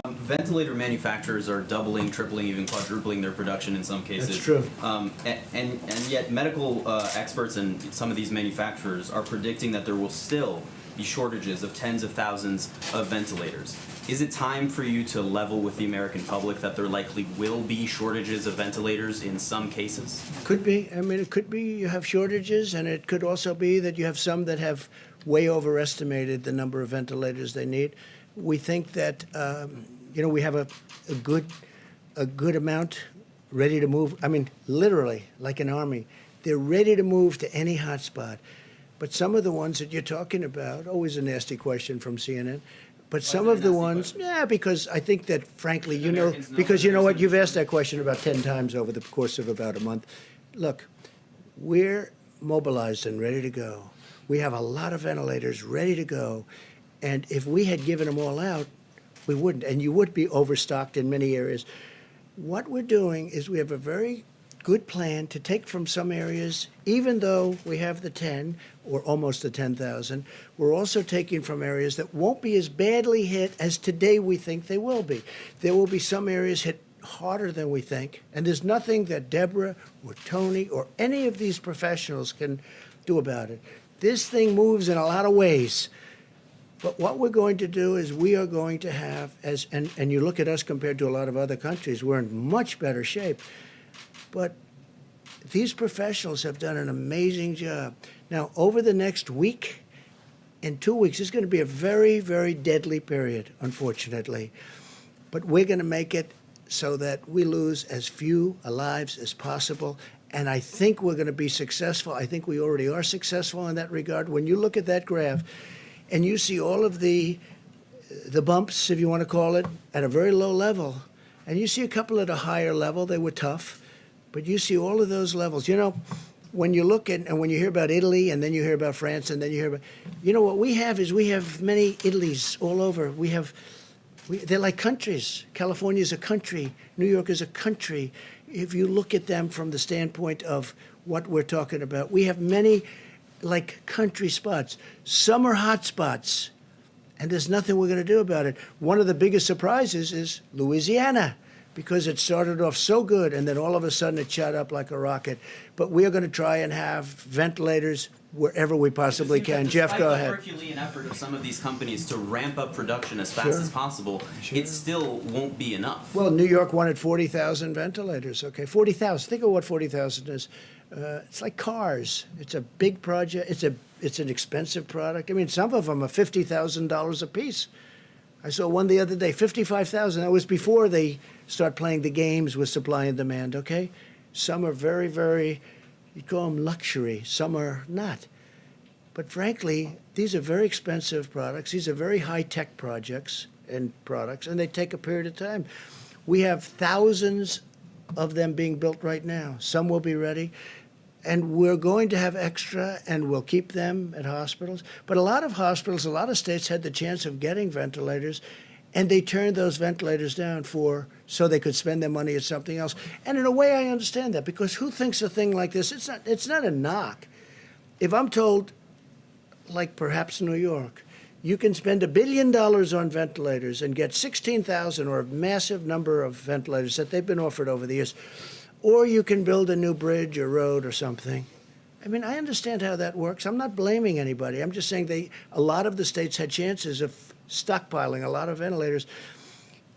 Ventilator manufacturers are doubling, tripling, even quadrupling their production in some cases. That's true. And yet medical experts and some of these manufacturers are predicting that there will still be shortages of tens of thousands of ventilators. Is it time for you to level with the American public that there likely will be shortages of ventilators in some cases? Could be. I mean, it could be you have shortages, and it could also be that you have some that have way overestimated the number of ventilators they need. We think that we have a good amount ready to move. I mean, literally, like an army, they're ready to move to any hotspot. But some of the ones that you're talking about, always a nasty question from CNN. But some of the ones, because I think that, frankly, because you know what, you've asked that question about 10 times over the course of about a month. Look, we're mobilized and ready to go. We have a lot of ventilators ready to go. And if we had given them all out, we wouldn't. And you would be overstocked in many areas. What we're doing is we have a very good plan to take from some areas, even though we have the 10 or almost the 10,000, we're also taking from areas that won't be as badly hit as today we think they will be. There will be some areas hit harder than we think, and there's nothing that Deborah or Tony or any of these professionals can do about it. This thing moves in a lot of ways. But what we're going to do is we are going to have, and you look at us compared to a lot of other countries, we're in much better shape. But these professionals have done an amazing job. Now, over the next week and 2 weeks, it's going to be a very, very deadly period, unfortunately. But we're going to make it so that we lose as few lives as possible. And I think we're going to be successful. I think we already are successful in that regard. When you look at that graph and you see all of the bumps, if you want to call it, at a very low level, and you see a couple at a higher level, they were tough. But you see all of those levels. You know, when you look at, and when you hear about Italy, and then you hear about France, and then you hear about, what we have is we have many Italys all over. They're like countries. California is a country. New York is a country. If you look at them from the standpoint of what we're talking about, we have many like country spots. Some are hot spots, and there's nothing we're going to do about it. One of the biggest surprises is Louisiana, because it started off so good, and then all of a sudden it shot up like a rocket. But we are going to try and have ventilators wherever we possibly can. Jeff, go ahead. Despite the Herculean effort of some of these companies to ramp up production as fast as possible, it still won't be enough. Well, New York wanted 40,000 ventilators. Okay, 40,000. Think of what 40,000 is. It's like cars. It's a big project. It's an expensive product. I mean, some of them are $50,000 a piece. I saw one the other day, 55,000. That was before they start playing the games with supply and demand, okay? Some are very, very, you call them luxury. Some are not. But frankly, these are very expensive products. These are very high-tech projects and products, and they take a period of time. We have thousands of them being built right now. Some will be ready. And we're going to have extra, and we'll keep them at hospitals. But a lot of hospitals, a lot of states had the chance of getting ventilators, and they turned those ventilators down so they could spend their money at something else. And in a way, I understand that, because who thinks a thing like this? It's not a knock. If I'm told, like perhaps New York, you can spend $1 billion on ventilators and get 16,000 or a massive number of ventilators that they've been offered over the years, or you can build a new bridge or road or something. I mean, I understand how that works. I'm not blaming anybody. I'm just saying a lot of the states had chances of stockpiling a lot of ventilators.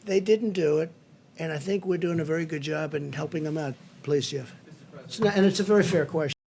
They didn't do it, and I think we're doing a very good job in helping them out. Please, Jeff. And it's a very fair question.